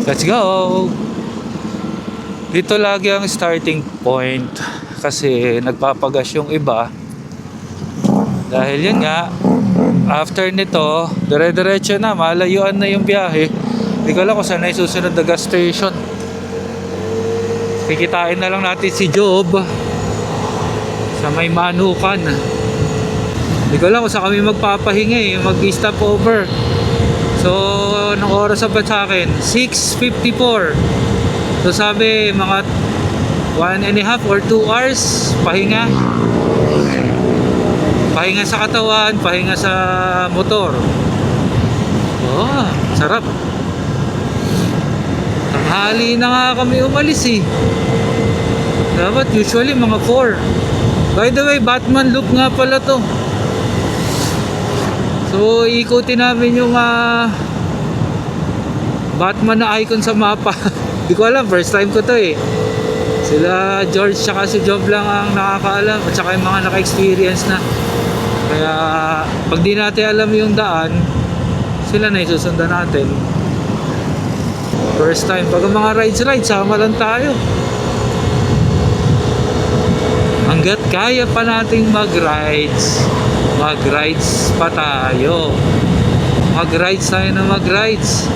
Let's go! Dito lagi ang starting point kasi nagpapagas yung iba. Dahil yun nga, after nito, dire-diretso na, malayuan na yung biyahe. Hindi ko alam kung saan na yung susunod na gas station. Kikitain na lang natin si Job sa may Manukan. Hindi ko alam kung saan kami magpapahinga mag-stop over. So, anong oras ba sa akin? 6:54. So, sabi, mga 1.5 or 2 hours pahinga. Pahinga sa katawan, pahinga sa motor. Oh, sarap. Tanghali na nga kami umalis Dapat usually mga 4. By the way, Batman loop nga pala to. So, ikutin namin yung Batman na icon sa mapa. Hindi ko alam, first time ko to Sila George tsaka si Job lang ang nakakaalam at saka yung mga naka-experience na. Kaya pag di natin alam yung daan, sila na isusundan natin. First time, pag mga rides, sama lang tayo. Hanggat kaya pa nating mag-rides pa tayo. Mag-rides tayo na mag-rides.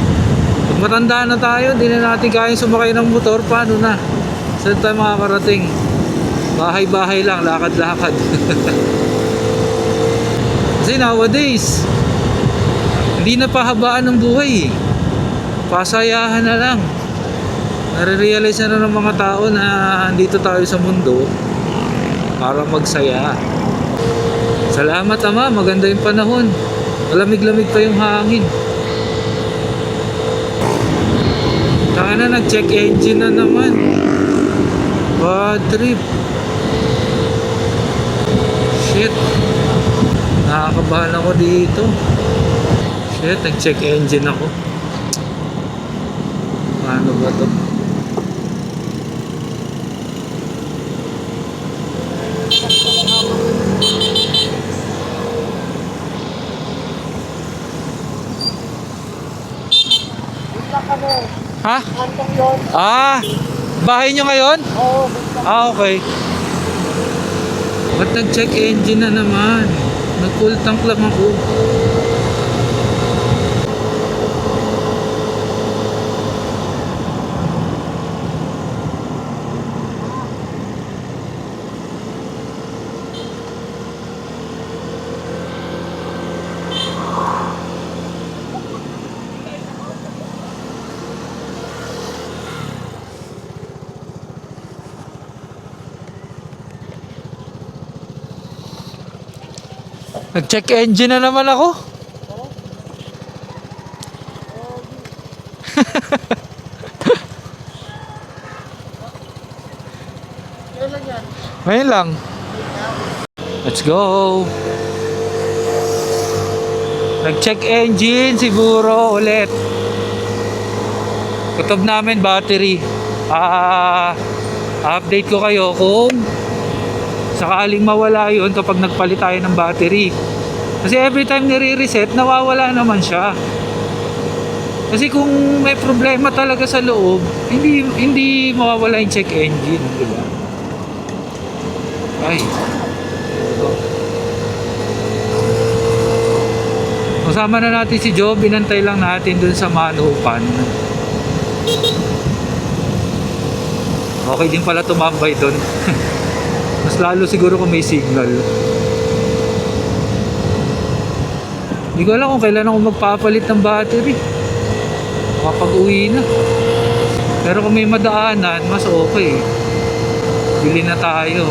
Pag matanda na tayo, di na natin kaya sumakay ng motor, paano na? Saan tayo makakarating? Bahay-bahay lang, lakad-lakad. Kasi nowadays, hindi na pahabaan ng buhay Pasayahan na lang. Nare-realize na ng mga tao na andito tayo sa mundo para magsaya. Salamat Ama, maganda yung panahon. Malamig-lamig pa yung hangin. Taka na, nag-check engine na naman. Bad trip. Shit. Nakakabahan ako dito. Shit, nag-check engine ako. Paano ba to? Ha? Bahay nyo ngayon? Oo. Okay. Ba't nag-check engine na naman? Nag-full tank lang ako. Nag-check engine na naman ako. Ngayon lang. Let's go. Nag-check engine siguro ulit. Kutob namin battery. Update ko kayo kung sakaling mawala yun kapag nagpalit tayo ng battery. Kasi every time nire-reset, nawawala naman siya. Kasi kung may problema talaga sa loob, hindi mawawala yung check engine, di ba? Ay. Kasama na natin si Job, binantay lang natin dun sa Manukan. Okay din pala tumambay dun. Mas lalo siguro kung may signal. Hindi ko alam kung kailan ako magpapalit ng battery. Makapag-uwi na. Pero kung may madaanan, mas okay. Bili na tayo.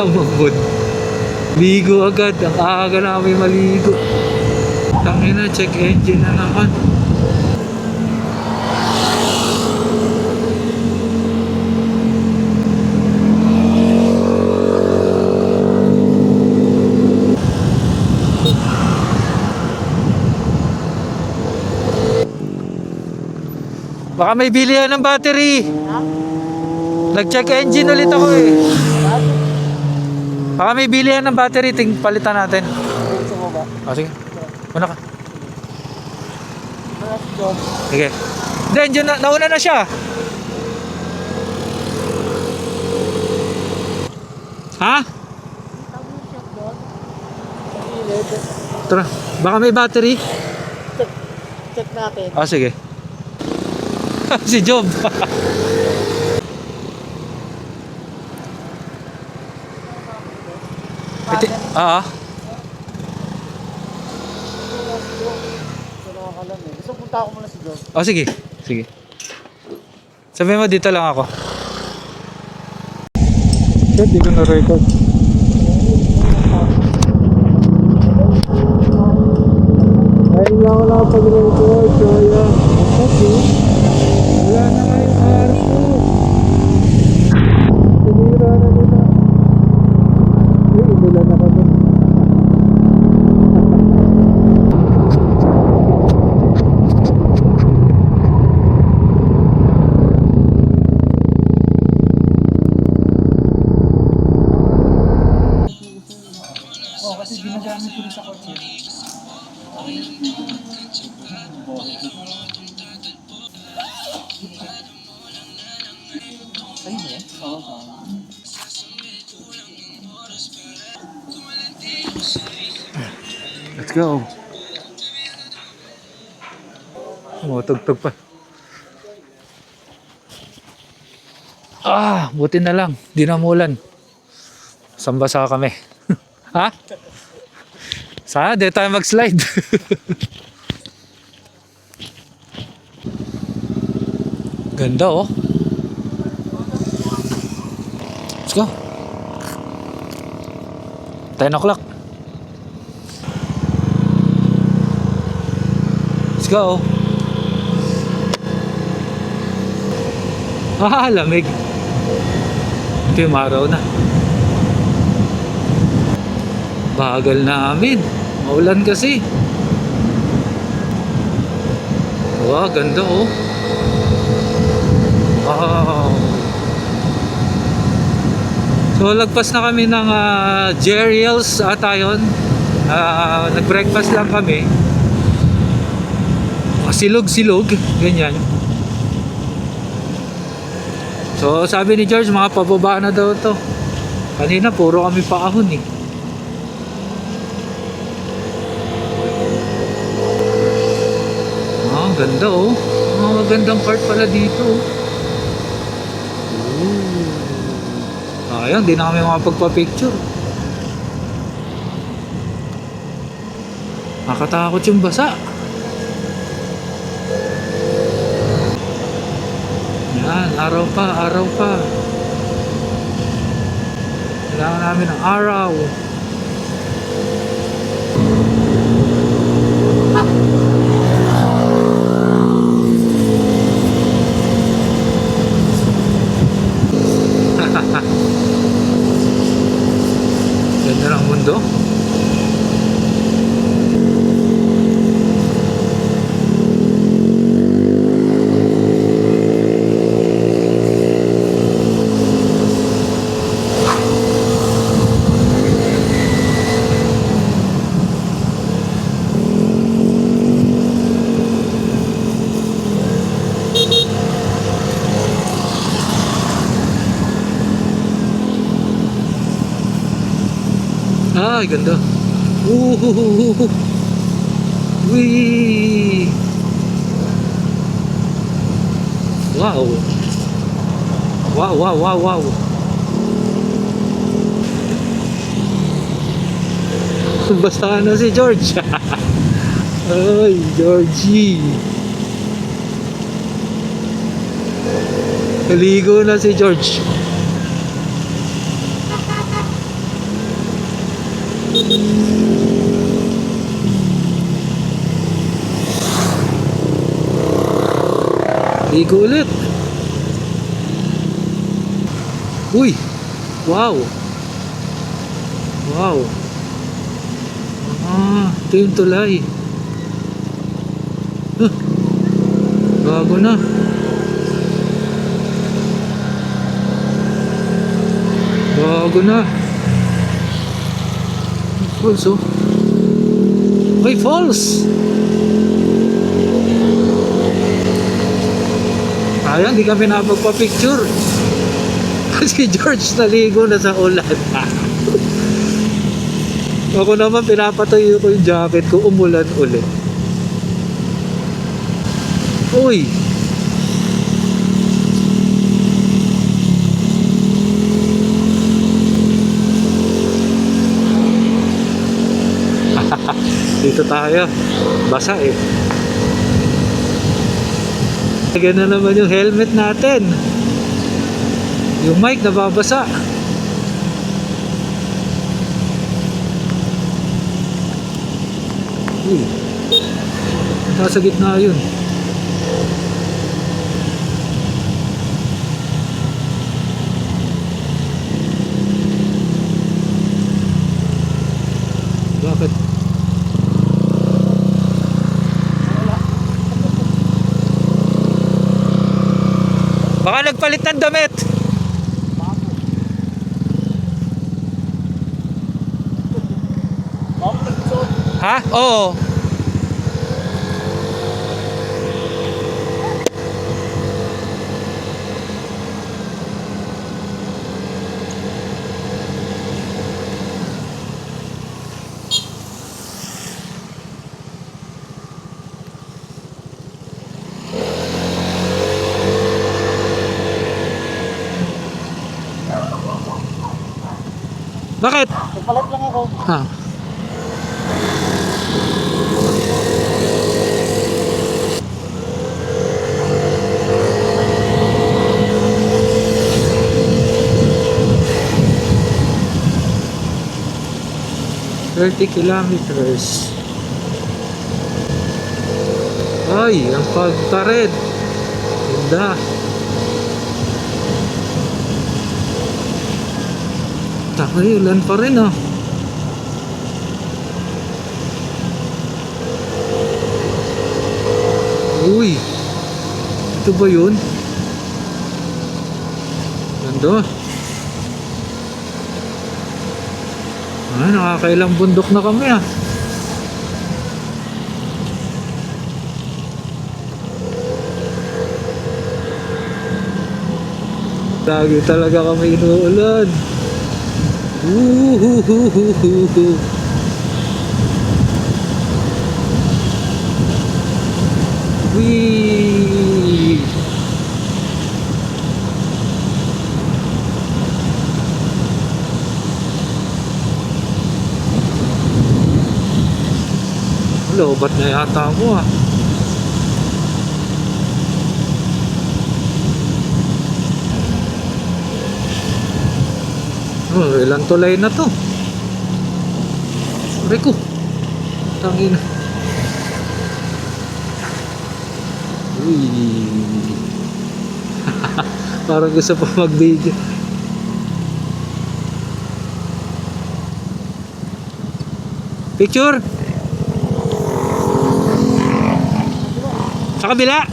Mabod. Ligo agad. Ang aga na kami maligo. Tangina, check engine na naman. Baka may bilihan ng battery. Nag-check engine ulit ako Baka may bilihan ng battery. Palitan natin. Sige. Una ka. Sige. Then, dyan na, nauna na siya. Ha? Tara, baka may battery. Check natin. Ah, sige. Si Job. Iti, So nakakalam eh. Gusto punta ako muna si Job. Oh, sige. Sige. Sabihin mo, dito lang ako. Shit, di ko na-record. Ayun lang wala pag-record. So, yan. Okay. Wala na kayong arko. Sinira na nila. Inulan na kami. Kasi ginagamit ko rin sa kotse. Ayun eh? Oo. Let's go. Tugtog pa. Buti na lang. Di na umulan. Sambasa kami. Ha? Sana di tayo mag-slide. Ganda oh. Let's go. 10 o'clock. Let's go. Lamig. Ito yung araw na. Bagal namin. Maulan kasi. Wow, ganda oh. Wow. So lagpas na kami ng Jeriel's ata yun. Nag-breakfast lang kami. Silog-silog, ganyan. So sabi ni George, mga pababa na daw to. Kanina puro kami paahon eh. Ganda oh. Magandang part pala dito. Ayun, di na kami makapagpa-picture. Nakatakot yung basa. Yan, araw pa, araw pa. Kailangan namin ng araw. Ganda ng mundo. Ay, ganda. Wee. Wow. Wow, wow, wow, wow. Basta na si George. Ay, Georgie. Kaligo na si George. Ligo ulit. Uy. Wow. Wow. Ito yung tulay. Bago na. Bago na. Falls oh. May falls. Sayang, di kami napagpa-picture. Kasi George naligo na sa ulan. Ako naman pinapatayo ko yung jacket ko, umulan ulit. Uy! Dito tayo. Basa eh. Lagyan na naman yung helmet natin. Yung mic nababasa. Uy. Nasa gitna yun. Bakit? Baka nagpalit ng damit. Ha? Oo. Bakit? Nagpalit lang ako. Ha? ...30 kilometers. Ay, ang pagtared. Ganda. Takay, ulan pa rin ah. Uy, ito ba yun? Ganda. Ay, nakakailang bundok na kami ah. Lagi talaga kami inuulan. Uhuhuhuhuhu. Wee. Lobat na yata mo ah. Oh, ilang tulay na to. Aray ko. Tangina. Uy. Parang gusto pa mag-video. Picture. Sa kabila.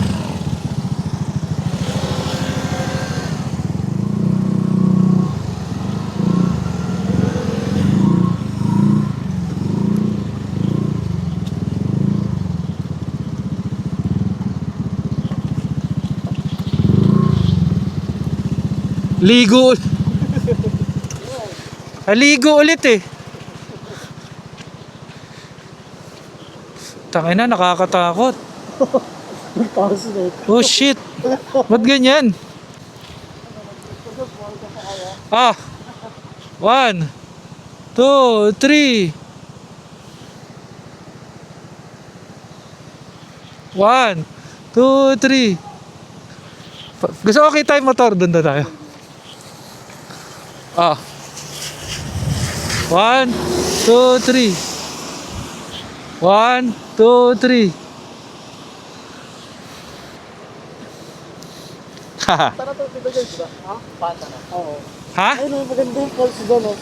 Ligo. Ligo ulit eh. Tangin na, nakakatakot. Oh shit. Ba't ganyan? Ah. 1 2 3 1 2 3. Gusto ko kita yung motor, doon na tayo. Ah. 1 2 3. 1 2 3. Haha. Tara to, dito guys, diba? Ha? Pata na. Oo. Ha? Ayun, maganda yung falls doon, oh.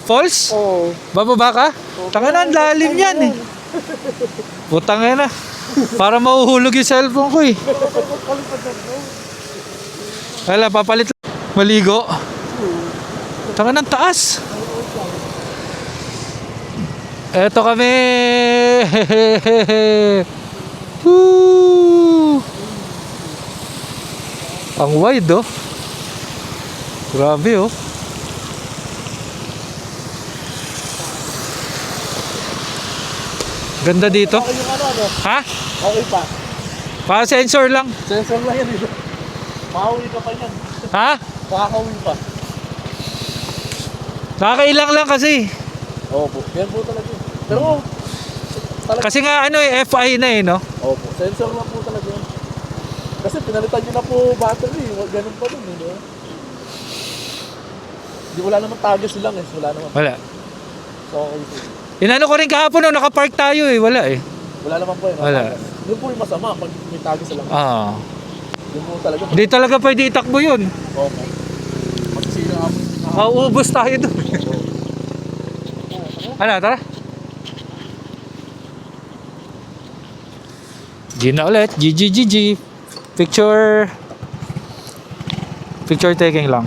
Falls? Oo. Bababa ka? Tanga na, ang lalim yan eh. Putang na. Para mahuhulog yung cellphone ko eh. Wala, papalit lang. Maligo. Tanga ng taas. Eto kami. Woo! Ang wide oh. Grabe oh. Ganda dito. Okay yung ano? Ha? Okay pa. Para sensor lang. Sensor lang yan eh. Makauwi ka pa yan. Ha? Makakauwi pa. Nakakailang lang kasi. Opo. Yan po talaga. Pero, talaga. Kasi nga ano eh, FI na eh, no? Opo. Sensor lang po talaga yan. Kasi pinalitan nyo na po battery. Ganun pa rin. Di ba? Di wala naman tagas lang eh. Wala naman. Wala. So, okay po. Inano ko rin kahapon nung nakapark tayo eh, wala eh. Wala naman po eh. Wala. Yun po yung masama pag may tagas lang. Ah. Yun po talaga. Hindi talaga pwede itakbo yun. Opo. Masisira ako. Mauubos tayo doon. Ano, tara. G na ulit. GG. Picture taking lang.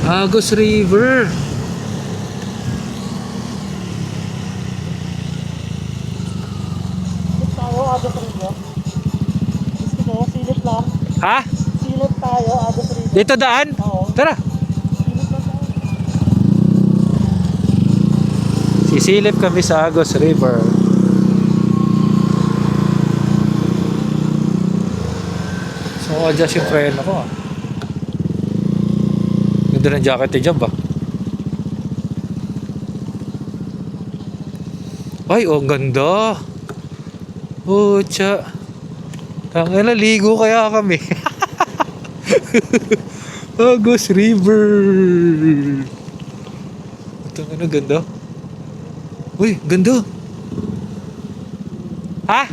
Agos River. Tayo, Agos River. Gusto ko, silip lang. Ha? Silip tayo, Agos River. Dito daan? Oo. Tara. Silip lang tayo. Sisilip kami sa Agos River. So, adjust yung preno ko. Ganda ng jacket ni Jab ah. Ay, oh, ang ganda. Pucha. Tangina, ligo kaya kami. Agos River. Tangina, ganda. Uy, ganda. Ha?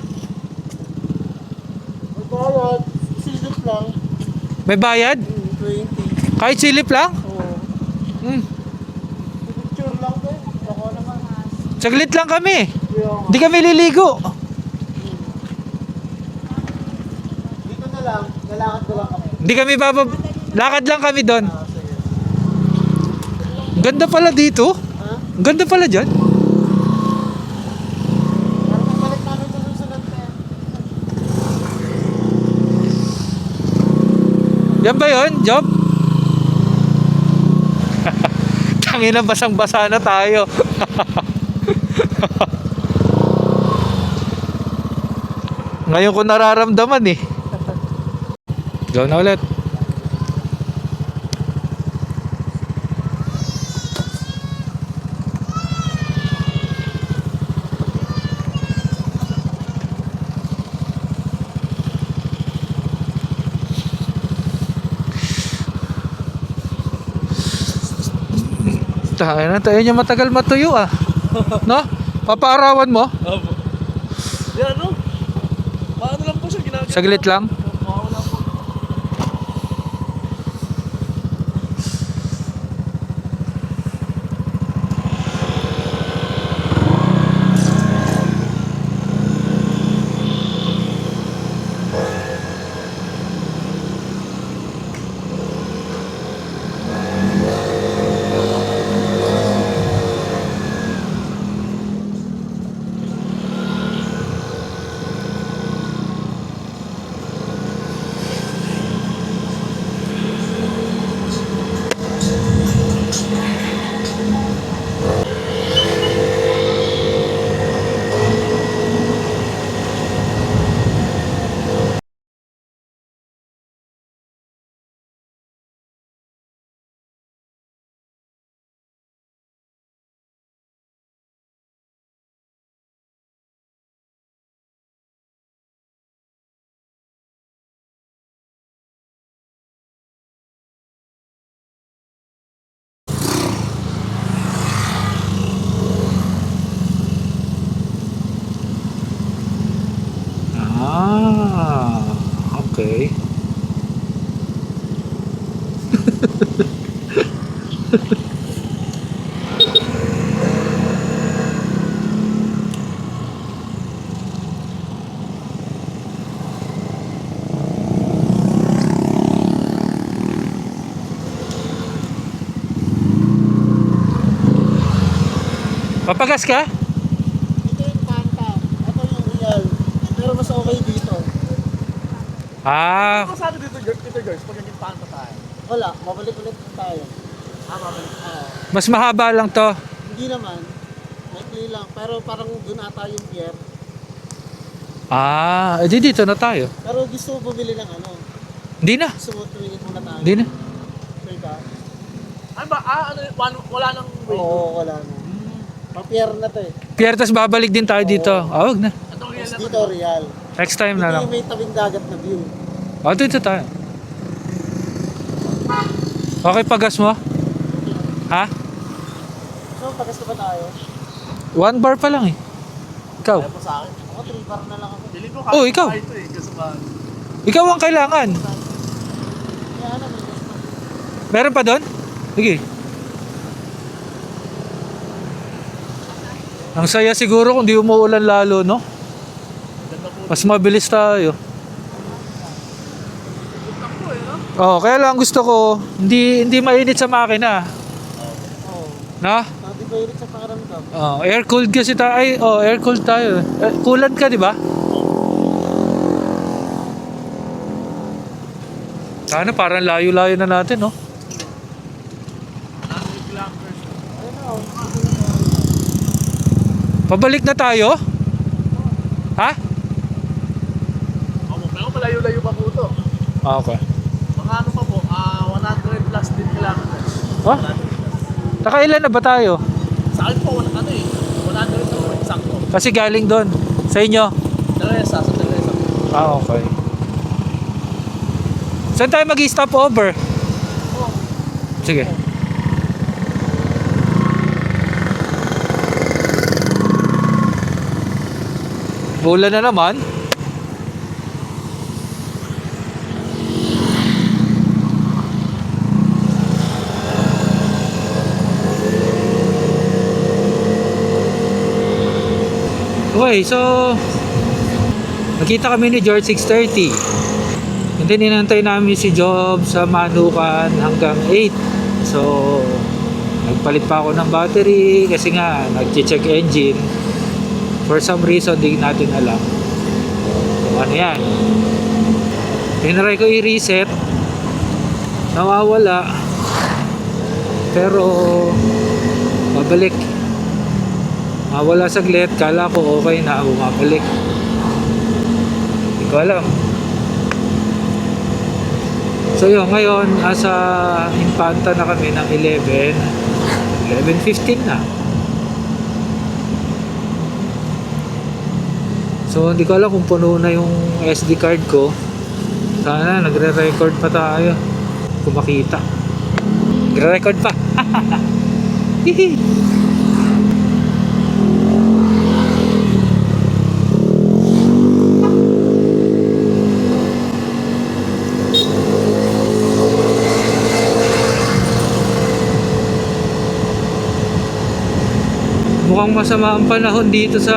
May bayad. Silip lang. May bayad? 20. Kahit silip lang? Oo. Hmm. Picture lang po. Ako naman. Saglit lang kami. Yung... Di kami liligo. Dito na lang. Lalakad ko lang kami. Di kami lakad lang kami doon. Ah, sige. Ganda pala dito. Ha? Ganda pala dyan. Parang balik namin sa susunod na yan. Yan ba yun, Job? Tangina, basang-basa na tayo. Ngayon ko nararamdaman eh. Go na ulit. Tayo niya matagal matuyo ah. No? Papaarawan mo? Opo. Yan ano? Paano lang po siya ginagawa? Saglit lang. Mawala po. Papagas ka? Dito yung Panta. Ito yung Real. Pero mas okay dito. Ah, Ano sabi dito, guys, pag naging panta tayo? Wala, mabalik ulit tayo. Mabalik. mas mahaba lang to. Hindi naman. Maikli lang. Pero parang dun ata yung pier. Ah, edi dito na tayo. Pero gusto mo bumili ng ano? Hindi na. Gusto mo tumingin muna tayo? Hindi na. Sure ka? Ano ba? Wala nang way. Oo, wala na. Pa-pier na to eh. Pierre, tas babalik din tayo dito. Ah, wag na. Itong real Tapos na dito Real. Next time na Dito lang. yung may tabing dagat na view. Oh, dito tayo. Okay, pagas mo? Ha? So, pagas na ba tayo? 1 bar pa lang eh. Ikaw. Ayaw po sa akin. Ako 3 bar na lang ako. Pili ko Oh, ikaw. Ito eh. Kasi ba? Ikaw ang kailangan. Kaya ano, may gas na. Meron pa doon? Sige. Ang saya siguro kung di umuulan lalo, no? Ganda po. Mas mabilis tayo. Ganda po eh, no? Oh, kaya lang gusto ko, hindi mainit sa makina. Oo. Na? Hindi ba irit sa pakiramdam? Oh, air cooled kasi tayo. Ay, oh, air cooled tayo. Coolant ka, di ba? Sana parang layo-layo na natin, no? 100 kilometers. Ayun na, oh. Pabalik na tayo? Ha? Pero malayo-layo pa po ito. Ah, okay. Mga ano pa po, 100 plus din kilometers. Oh? Nakailan na ba tayo? Sa akin po, ano eh, 100 na po, eksakto. Kasi galing doon. Sa inyo? Teresa, sa Teresa. Ah, okay. Saan tayo mag-stop over? Sige. Bulan na naman. Okay, so nakita kami ni George 6:30. And then inantay namin si Job sa Manukan hanggang 8. So nagpalit pa ako ng battery kasi nga nag-check engine. For some reason di natin alam kung ano yan. Tinry ko i-reset, nawawala, pero babalik. Mawala saglit, kala ko okay na, bumabalik. Hindi ko alam. So yun, ngayon asa Infanta na kami ng 11:15 na. So hindi ko alam kung puno na yung SD card ko. Sana nagre-record pa tayo kung makita. Nagre-record pa. Hihi. Mukhang masama ang panahon dito sa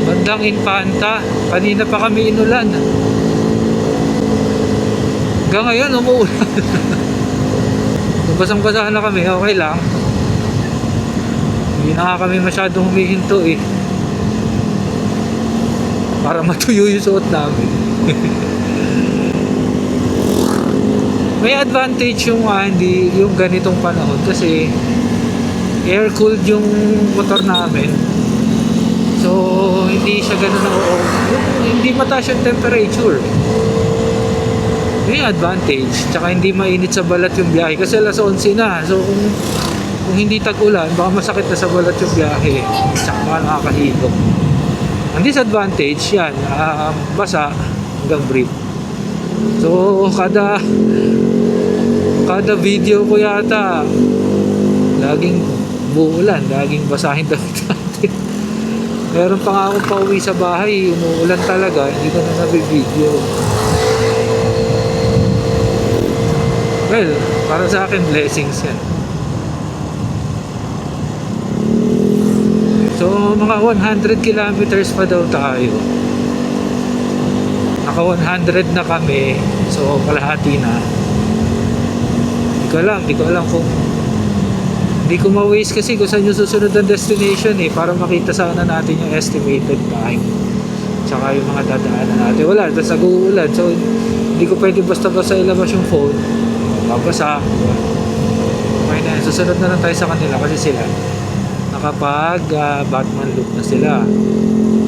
bandang Infanta. Kanina pa kami inulan. Hanggang ngayon umuulan. Basang-basa na kami, okay lang. Hindi na nga kami masyadong humihinto eh. Para matuyo yung suot namin. May advantage yung hindi yung ganitong panahon kasi air cooled yung motor namin. So hindi siya ganoon na hindi mataas yung temperature. May advantage. Tsaka hindi mainit sa balat yung biyahe kasi alas 11 na. So kung hindi tag-ulan, baka masakit na sa balat yung biyahe. Tsaka baka nakakahilo. Ang disadvantage yan, basa hanggang brief. So kada video ko yata laging buulan, laging basahin damit natin. Meron pa nga akong pauwi sa bahay, umuulan talaga, hindi ko na nabibideo. Well, para sa akin blessings yan. So mga 100 kilometers pa daw tayo. Naka 100 na kami, so kalahati na. Hindi ko alam kung Hindi ko ma-waste kasi kung saan yung susunod na destination eh, para makita sana natin yung estimated time. Tsaka yung mga dadaanan natin. Wala, tapos nag-uulan. So, hindi ko pwede basta-basta ilabas yung phone. Babasa. Okay na, susunod na lang tayo sa kanila kasi sila nakapag Batman loop na sila.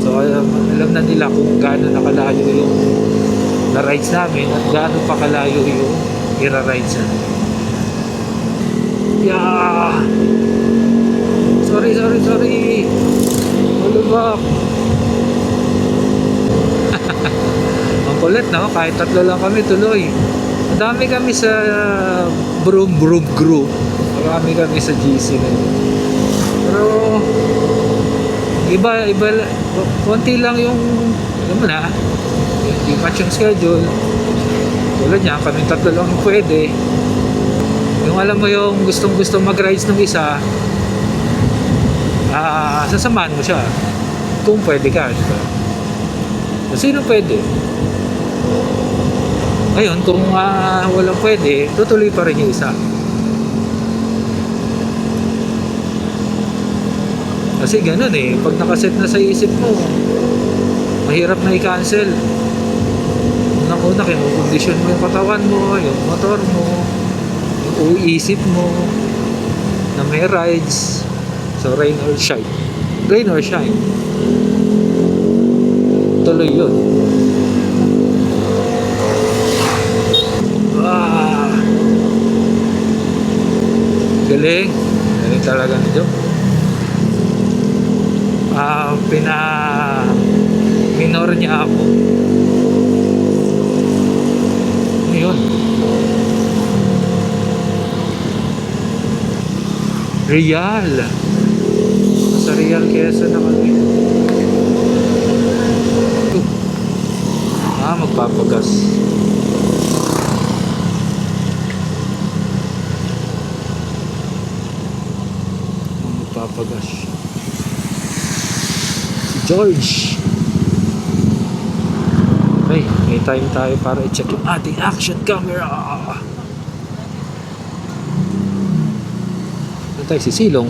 So, alam na nila kung gaano nakalayo yung na-rides namin at gaano pa kalayo yung ira-rides namin. Yeah. Sorry. Malubak. Ang kulit, no? Kahit tatlo lang kami tuloy. Madami kami sa Broom Group. Marami kami sa GC na yun. Pero iba, konti lang yung alam mo na, hindi match yung schedule. Tulad niya, kami tatlo lang yung pwede. Yung alam mo yung gustong mag-rides ng isa, sasamahan mo siya kung pwede ka, diba? Sino pwede? Ngayon, kung walang pwede, tutuloy pa rin yung isa. Kasi ganun eh, pag nakaset na sa isip mo, mahirap na i-cancel. Unang-una, kinukondisyon mo yung katawan mo, yung motor mo, yung isip mo, na may rides. So, rain or shine. Rain or shine. Tuloy yun. Galing. Galing talaga ni Joe. Minor niya ako. Yun. Real. Sa Real Quezon na kami. Magpapagas. Magpapagas. Si George. Okay, may time tayo para i-check yung ating action camera. Ano tayo, si Silong?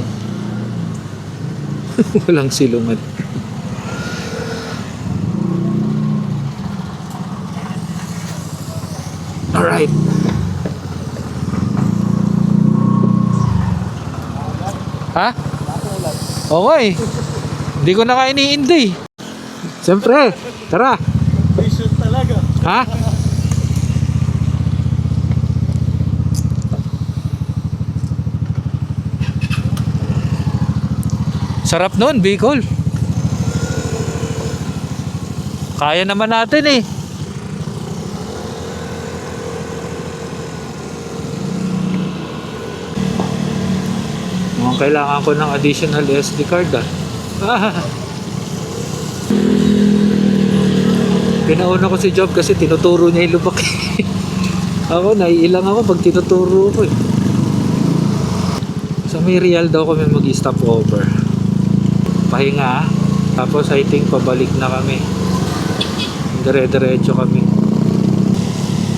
Walang silungan. Alright. Ha? Okay. Hindi ko na kaya iniintay. Siyempre. Tara. Patient talaga. Ha? Sarap nun, Bicol. Kaya naman natin eh. Mukhang kailangan ko ng additional SD card Pinauna ko si Job kasi tinuturo niya yung lubak. Ako, naiilang ako pag tinuturo ko eh. Sa may Real daw kami mag-stop over. Pahinga, tapos I think pabalik na kami. Dire-diretso kami.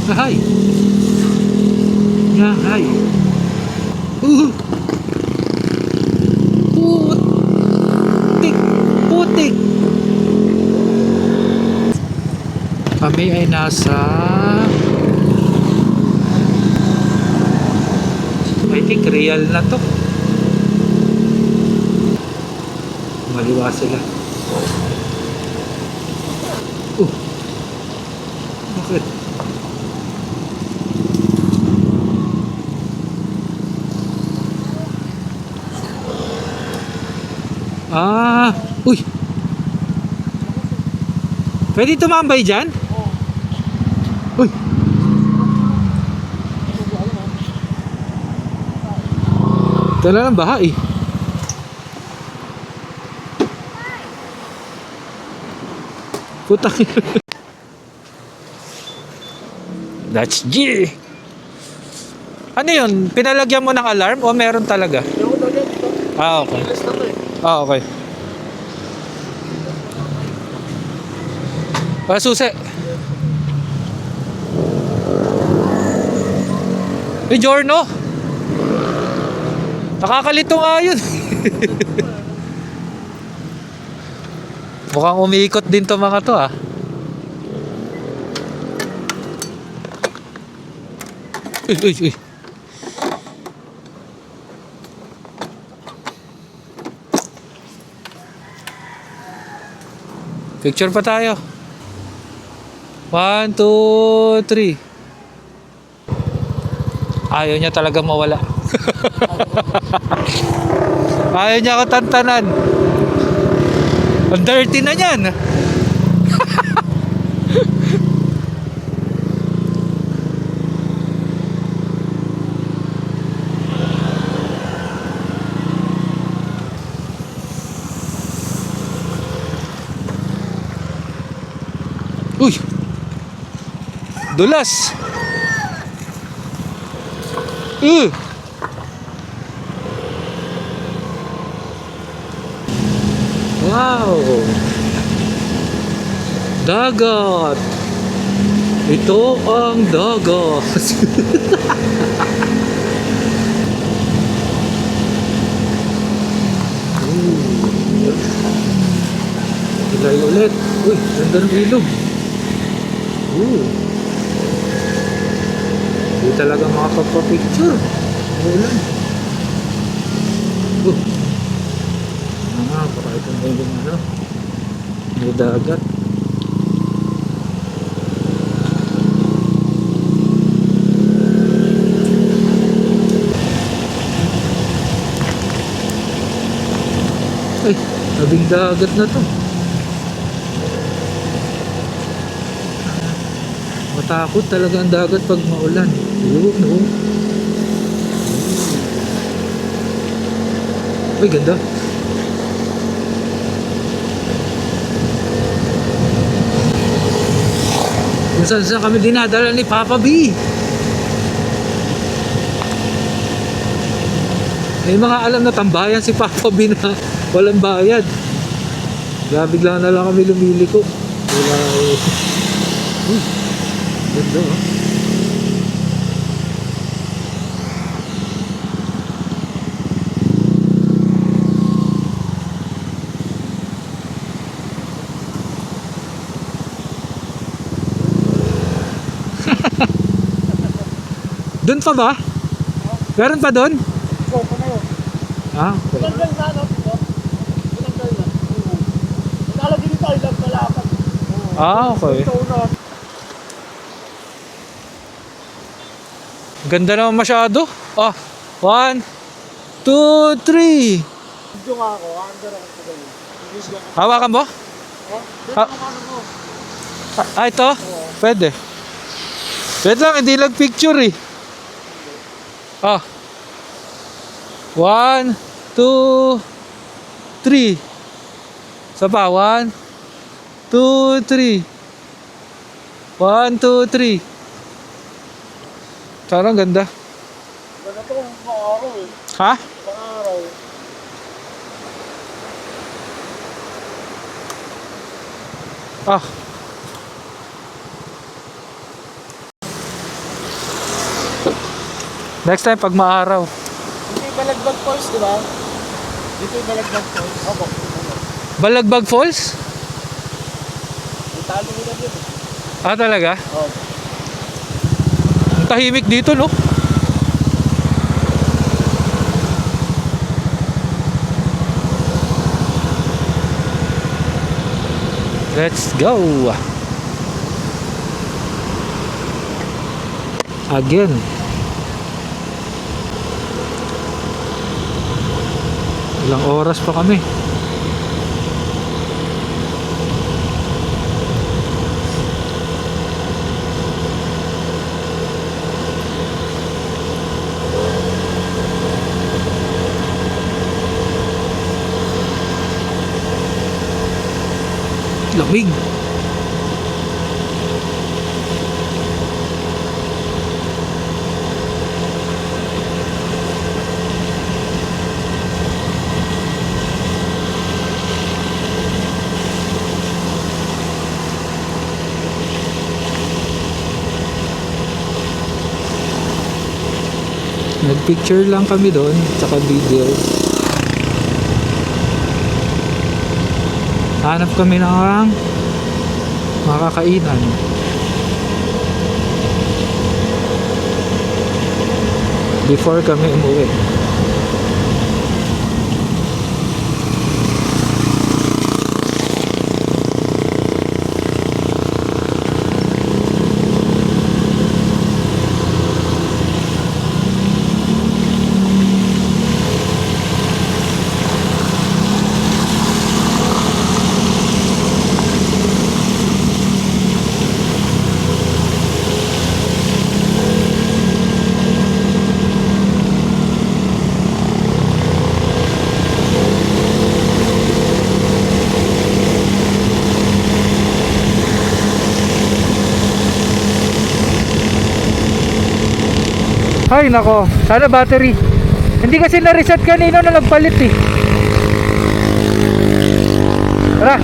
Hi! Yeah, hi! Putik! Kami ay nasa I think Real na to. Maliwa sila. Bakit? Uy! Pwede tumambay dyan? Uy! Tala ng baha eh. Putang. That's G. Ano yun? Pinalagyan mo ng alarm o meron talaga? Yung talaga dito. Okay. List na to eh. Okay. Susi. Jorno. Nakakalito nga yun. Mukhang umiikot din to mga to ah. Uy, uy, uy. Picture pa tayo. 1, 2, 3. Ayaw niya talaga mawala. Ayaw niya ako tantanan. Ang dirty na niyan. Uy! Dulas! Wow! Dagat! Ito ang dagat! Ilay ulit! Uy! Ganda ng ilog! Hindi talaga makapagpa-picture. Ulan. Baka ito na yung ano. May dagat. Ay, tabing dagat na to. Matakot talaga ang dagat pag maulan. Ayun, no? Ay, ganda. Kung saan kami dinadala ni Papa B. May mga alam na tambayan si Papa B na walang bayad. Bigla na lang kami lumiliko. Wala ganda oh. Doon pa ba? Meron pa doon? Oo, pa na yun. Ah, okay. Tinanggal na, no? Tinanggal na. Nalagay dito, ilang kalakad. Ah, okay. Ito na. Ganda naman masyado. Ah, 1, 2, 3. Video nga ako, under ako sa ganyan. English lang ako. Hawakan mo? Oh, dito Ah. ang ano mo. Ah, ito? Pwede. Pwede lang, hindi lang picture eh. Ah. 1, 2, 3. Isa pa, 1, 2, 3. 1, 2, 3. Parang ganda. Ganda to kung mga araw eh. Ha? Mga araw. Ah. Next time pag maaraw. Dito yung Balagbag Falls, di ba? Dito yung Balagbag Falls. Ako. Balagbag Falls? May talo mo na yun. Ah, talaga? Oh. Ang tahimik dito, no? Let's go! Again. Ilang oras pa kami. Lamig. Picture lang kami doon, tsaka video. Hanap kami ng makakainan. Before kami umuwi. Ay nako, sana battery. Hindi kasi na-reset kanina na nagpalit eh. Tara.